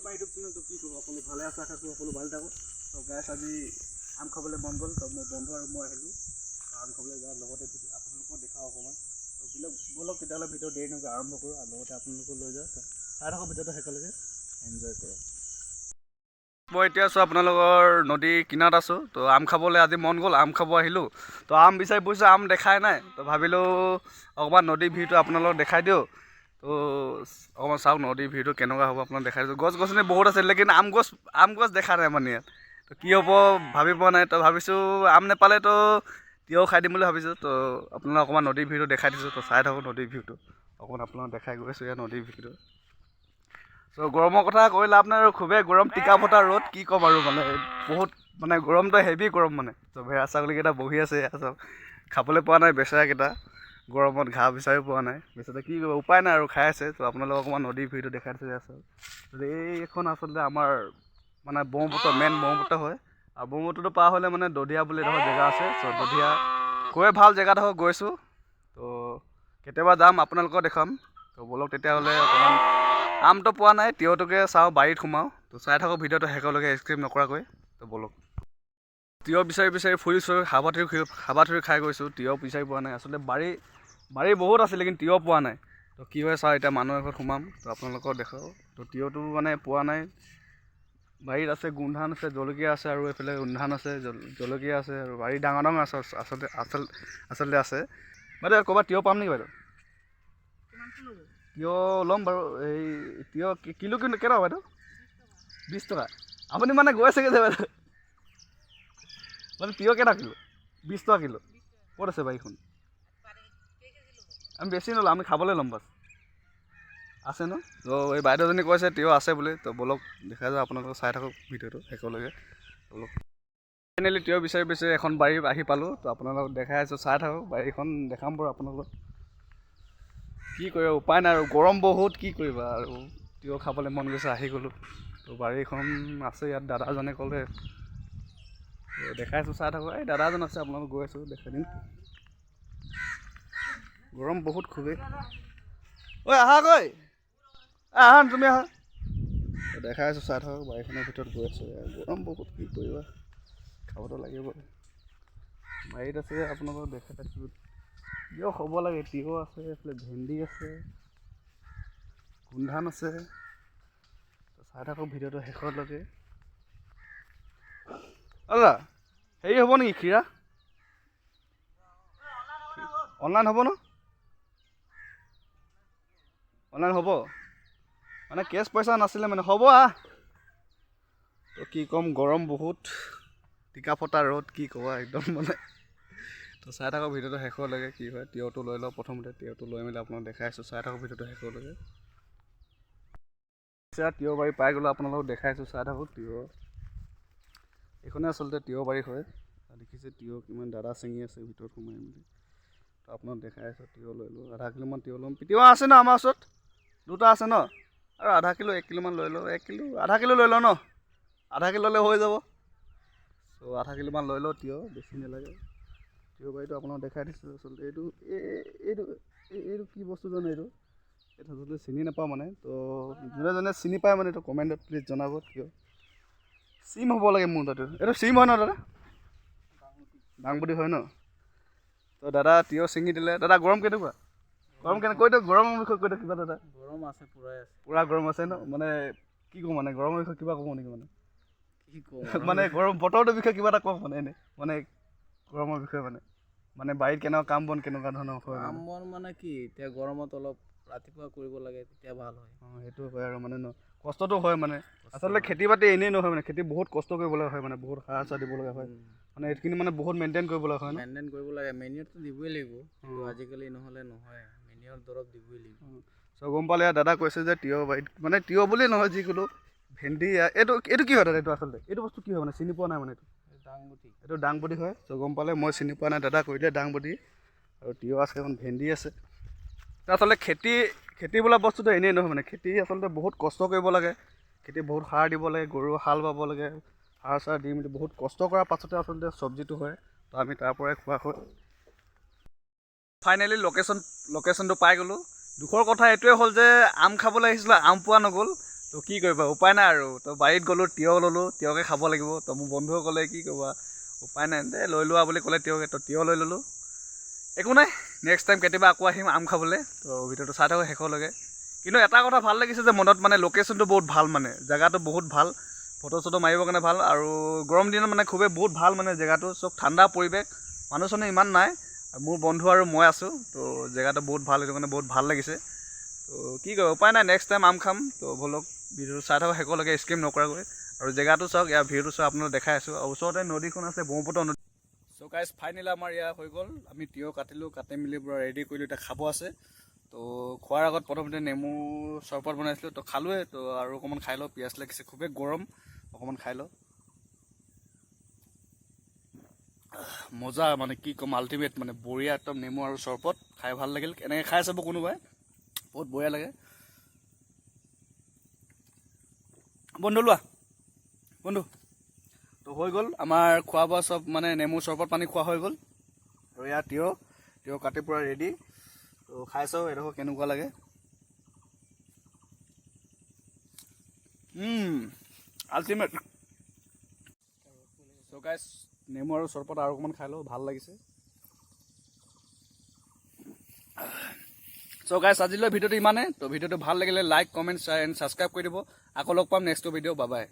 আমাৰ ইউটিউব চেনেলটো কি কৰোঁ সকলো ভালে আছে আশা কৰোঁ সকলো ভালে থাকক তো গাইছ আজি আম খাবলৈ মন গ'ল তো মোৰ বন্ধু আৰু মই আহিলোঁ আম খাবলৈ যাওঁ লগতে আপোনালোকক দেখাওঁ অকণমান তো ব'লক তেতিয়াহ'লে ভিডিঅ' দেৰি নকৰি আৰম্ভ কৰোঁ আৰু লগতে আপোনালোকক লৈ যাওঁ চাই থাকক ভিডিঅ'টো শেষলৈকে এনজয় কৰক মই এতিয়া আছোঁ আপোনালোকৰ নদী কিনাৰত আছোঁ তো আম খাবলৈ আজি মন গ'ল আম খাব আহিলোঁ তো আম বিচাৰি ফুৰিছোঁ আম দেখাই নাই তো ভাবিলোঁ অকণমান নদীৰ ভিউটো আপোনালোকক দেখাই দিওঁ তো অকণমান চাওক নদীৰ ভিউটো কেনেকুৱা হ'ব আপোনাক দেখাই দিছোঁ গছ গছনি বহুত আছে লেকিন আম গছ দেখা নাই মানে ইয়াত তো কি হ'ব ভাবি পোৱা নাই তো ভাবিছোঁ আম নেপালে তো তিয়ঁহ খাই দিম বুলি ভাবিছোঁ তো আপোনালোকক অকণমান নদীৰ ভিউটো দেখাই দিছোঁ তো চাই থাকক নদীৰ ভিউটো অকণমান আপোনালোকক দেখাই গৈ আছোঁ ইয়াত নদীৰ ভিউটো তো গৰমৰ কথা কৈ লাভ নাই আৰু খুবেই গৰম টিকা ফটা ৰ'দ কি ক'ম আৰু মানে বহুত মানে গৰমটো হেভি গৰম মানে তো ভেড়া ছাগলীকেইটা বহি আছে ইয়াত চব খাবলৈ পোৱা নাই বেচেৰাকেইটা গৰমত ঘাঁহ বিচাৰি পোৱা নাই বেচেৰা কি কৰিব উপায় নাই আৰু খাই আছে তো আপোনালোকক অকণমান নদীৰ ভিউটো দেখাই দিছোঁ ইয়াত চব এইখন আচলতে আমাৰ মানে ব্ৰহ্মপুত্ৰ মেইন ব্ৰহ্মপুত্ৰ হয় আৰু ব্ৰহ্মপুত্ৰটো পাৰ হ'লে মানে দধিয়া বুলি এডোখৰ জেগা আছে চ' দধিয়া গৈ ভাল জেগাডোখৰ গৈছোঁ তো কেতিয়াবা যাম আপোনালোকক দেখাম তো ব'লক তেতিয়াহ'লে অকণমান আমটো পোৱা নাই তিয়ঁহটোকে চাওঁ বাৰীত সোমাওঁ তো চাই থাকক ভিডিঅ'টো শেষলৈকে স্ক্ৰিপ নকৰাকৈ তো ব'লক তিয়ঁহ বিচাৰি ফুৰিছোঁ হাবাথুৰি খাই গৈছোঁ তিয়ঁহ বিচাৰি পোৱা নাই আচলতে বাৰী বহুত আছিলে কিন্তু তিয়ঁহ পোৱা নাই তো কি হয় চাওঁ এতিয়া মানুহৰ ঘৰত সোমাম তো আপোনালোকক দেখাওঁ তো তিয়ঁহটো মানে পোৱা নাই বাৰীত আছে গোমধান আছে জলকীয়া আছে আৰু এইফালে গোমধান আছে জলকীয়া আছে আৰু বাৰী ডাঙৰ ডাঙৰ আছে আচলতে আছে বাইদেউ ক'ৰবাত তিয়ঁহ পাম নেকি বাইদেউ তিয়ঁহ ল'ম বাৰু এই তিয়ঁহ কিলো কিন্তু কেইটকা বাইদেউ 20 টকা আপুনি মানে গৈ আছেগৈ যে বাইদেউ মানে তিয়ঁহ কেইটকা কিলো 20 টকা কিলো ক'ত আছে বাৰীখন আমি বেছি নলওঁ আমি খাবলৈ ল'ম বাছ আছে ন তো এই বাইদেউজনী কৈছে তিয়ঁহ আছে বুলি তো ব'লক দেখা যায় আপোনালোকক চাই থাকক ভিডিঅ'টো শেষলৈকে ব'লক ফাইনেলি তিয়ঁহ বিচাৰি এখন বাৰী আহি পালোঁ তো আপোনালোকক দেখাই আছোঁ চাই থাকক বাৰীখন দেখাম বাৰু আপোনালোকক কি কৰিব উপায় নাই আৰু গৰম বহুত কি কৰিবা আৰু তিয়ঁহ খাবলৈ মন গৈছে আহি গ'লোঁ তো বাৰীখন আছে ইয়াত দাদাজনে ক'লে দেখাইছোঁ চাই থাকক এই দাদা এজন আছে আপোনালোকক গৈ আছোঁ দেখাই দিম গৰম বহুত খুবেই ঐ আহাকৈ আহা তুমি আহা দেখাই আছোঁ চাই থাকক বাৰীখনৰ ভিতৰত গৈ আছোঁ গৰম বহুত কি কৰিবা খাবতো লাগিব বাৰীত আছে আপোনালোকক দেখাই আছোঁ তিয়ঁহ হ'ব লাগে তিয়ঁহ আছে এইফালে ভেন্দি আছে গোমধান আছে চাই থাকক ভিডিঅ'টো শেষলৈকে দাদা হেৰি হ'ব নেকি ক্ষীৰা অনলাইন হ'ব ন অনলাইন হ'ব মানে কেছ পইচা নাছিলে মানে হ'ব তো কি ক'ম গৰম বহুত টিকা ফটা ৰ'দ কি ক'বা একদম মানে তো চাই থাকক ভিডিঅ'টো শেষলৈকে কি হয় তিয়ঁহটো লৈ লওঁ প্ৰথমতে তিয়ঁহটো লৈ মেলি আপোনাক দেখাই আছোঁ চাই থাকক ভিডিঅ'টো শেষলৈকে তিয়ঁহ বাৰী পাই গ'লোঁ আপোনালোকক দেখাইছোঁ চাই থাকক তিয়ঁহ এইখনে আচলতে তিয়ঁহ বাৰী হয় দেখিছে তিয়ঁহ কিমান দাদা ছিঙি আছে ভিতৰত সোমাই মেলি তো আপোনাক দেখাই আছোঁ তিয়ঁহ লৈ লওঁ আধা কিলোমান তিয়ঁহ ল'ম তিয়ঁহ আছে ন আমাৰ ওচৰত দুটা আছে ন আৰু আধা কিলো 1 কিলোমান লৈ লওঁ 1 কিলো আধা কিলো লৈ লওঁ ন আধা কিলো ল'লে হৈ যাব চ' আধা কিলোমান লৈ লওঁ তিয়ঁহ বেছি নালাগে তিয়ঁহ বাৰীটো আপোনাক দেখাই দিছোঁ আচলতে এইটো কি বস্তু জানো এইটো আচলতে চিনি নাপাওঁ মানে তো যোনে চিনি পায় মানে এইটো কমেণ্টত প্লিজ জনাব কিয় চিম হ'ব লাগে মোৰ তাতে এইটো চিম হয় ন দাদা ডাংবডি হয় ন তো দাদা তিয়ঁহ ছিঙি দিলে দাদা গৰম কেনেকুৱা কৈ দিয়ক গৰমৰ বিষয়ে কৈ দিয়ক কিবা দাদা গৰম আছে পুৰা গৰম আছে ন মানে কি কওঁ মানে গৰমৰ বিষয়ে কিবা ক'ব নেকি মানে কি কওঁ মানে গৰম বতৰটোৰ বিষয়ে কিবা এটা কওক মানে এনেই মানে গৰমৰ বিষয়ে মানে বাৰীত কেনেকুৱা কাম বন কেনেকুৱা ধৰণৰ হয় কাম বন মানে কি এতিয়া গৰমত অলপ ৰাতিপুৱা কৰিব লাগে তেতিয়া ভাল হয় সেইটো হয় আৰু মানে ন কষ্টটো হয় মানে আচলতে খেতি বাতি এনেই নহয় মানে খেতি বহুত কষ্ট কৰিব লগা হয় মানে বহুত সাৰ চাৰ দিব লগা হয় মানে এইখিনি মানে বহুত মেইনটেইন কৰিব লগা হয় মেইনটেইন কৰিব লাগে মেনিয়ৰটো দিবই লাগিব আজিকালি নহ'লে নহয় মেনিয়ৰ দৰৱ দিবই লাগিব চ' গম পালে দাদা কৈছে যে তিয়ঁহ বাৰীত মানে তিয়ঁহ বুলিয়ে নহয় যিকোনো ভেন্দি এইটো কি হয় দাদা এইটো আচলতে এইটো বস্তু কি হয় মানে চিনি পোৱা নাই মানে এইটো ডাংবডি হয় চ' গম পালে মই চিনি পোৱা নাই দাদা কৈ দিয়ে ডাংবডি আৰু তিয়ঁহ আছে এখন ভেন্দি আছে আচলতে খেতি বোলা বস্তুটো এনেই নহয় মানে খেতি আচলতে বহুত কষ্ট কৰিব লাগে খেতি বহুত সাৰ দিব লাগে গৰু হাল বাব লাগে সাৰ চাৰ দি মেলি বহুত কষ্ট কৰাৰ পাছতে আচলতে চব্জিটো হয় তো আমি তাৰ পৰাই খোৱা হয় ফাইনেলি লোকেশ্যনটো পাই গ'লোঁ দুখৰ কথা এইটোৱে হ'ল যে আম খাবলৈ আহিছিলোঁ আম পোৱা নগ'ল তো কি কৰিবা উপায় নাই আৰু তো বাৰীত গ'লোঁ তিয়হ ল'লোঁ তিয়হকে খাব লাগিব তো মোৰ বন্ধুৱে ক'লে কি কৰিবা উপায় নাই দে লৈ লোৱা বুলি ক'লে তিয়হকে তো তিয়হ লৈ ল'লোঁ একো নাই নেক্সট টাইম কেতিয়াবা আকৌ আহিম আম খাবলৈ তো ভিডিঅ'টো চাই থাকোঁ শেষলৈকে কিন্তু এটা কথা ভাল লাগিছে যে মনত মানে লোকেশ্যনটো বহুত ভাল মানে জেগাটো বহুত ভাল ফটো চটো মাৰিবৰ কাৰণে ভাল আৰু গৰম দিনত মানে খুবেই বহুত ভাল মানে জেগাটো চব ঠাণ্ডা পৰিৱেশ মানুহ চানুহ ইমান নাই মোৰ বন্ধু আৰু মই আছোঁ তো জেগাটো বহুত ভাল সেইটো কাৰণে বহুত ভাল লাগিছে তো কি কয় উপায় নাই নেক্সট টাইম আম খাম তো ব'লক ভিডিঅ'টো চাই থাকোঁ শেষলৈকে স্কিপ নকৰাকৈ আৰু জেগাটো চাওক ইয়াৰ ভিউটো চাওক আপোনালোক দেখাই আছোঁ আৰু ওচৰতে নদীখন আছে ব্ৰহ্মপুত্ৰ নদী চ' গাইজ ফাইনেলি আমাৰ ইয়াৰ হৈ গ'ল আমি তিয়হ কাটিলোঁ কাটি মেলি পূৰা ৰেডি কৰিলোঁ এতিয়া খাব আছে তো খোৱাৰ আগত প্ৰথমতে নেমু চৰবত বনাইছিলোঁ তো খালোৱে তো আৰু অকণমান খাই লওঁ পিঁয়াজ লাগিছে খুবেই গৰম অকণমান খাই লওঁ মজা মানে কি ক'ম আল্টিমেট মানে বঢ়িয়া একদম নেমু আৰু চৰবত খাই ভাল লাগিল এনেকৈ খাই চাব কোনোবাই বহুত বঢ়িয়া লাগে বন্ধু লোৱা বন্ধু তো হৈ গ'ল আমাৰ খোৱা বোৱা চব মানে নেমু চৰবত পানী খোৱা হৈ গ'ল আৰু ইয়াত তিয়হ কাটি পূৰা ৰেডি তো খাই চাওঁ এডোখৰ কেনেকুৱা লাগে আল্টিমেট চ' গাইজ নেমু আৰু চৰবত আৰু অকণমান খাই লওঁ ভাল লাগিছে চ' গাইজ আজিলৈ ভিডিঅ'টো ইমানে তো ভিডিঅ'টো ভাল লাগিলে like comment share and subscribe কৰি দিব আকৌ লগ পাম নেক্সট ভিডিঅ' বাই বাই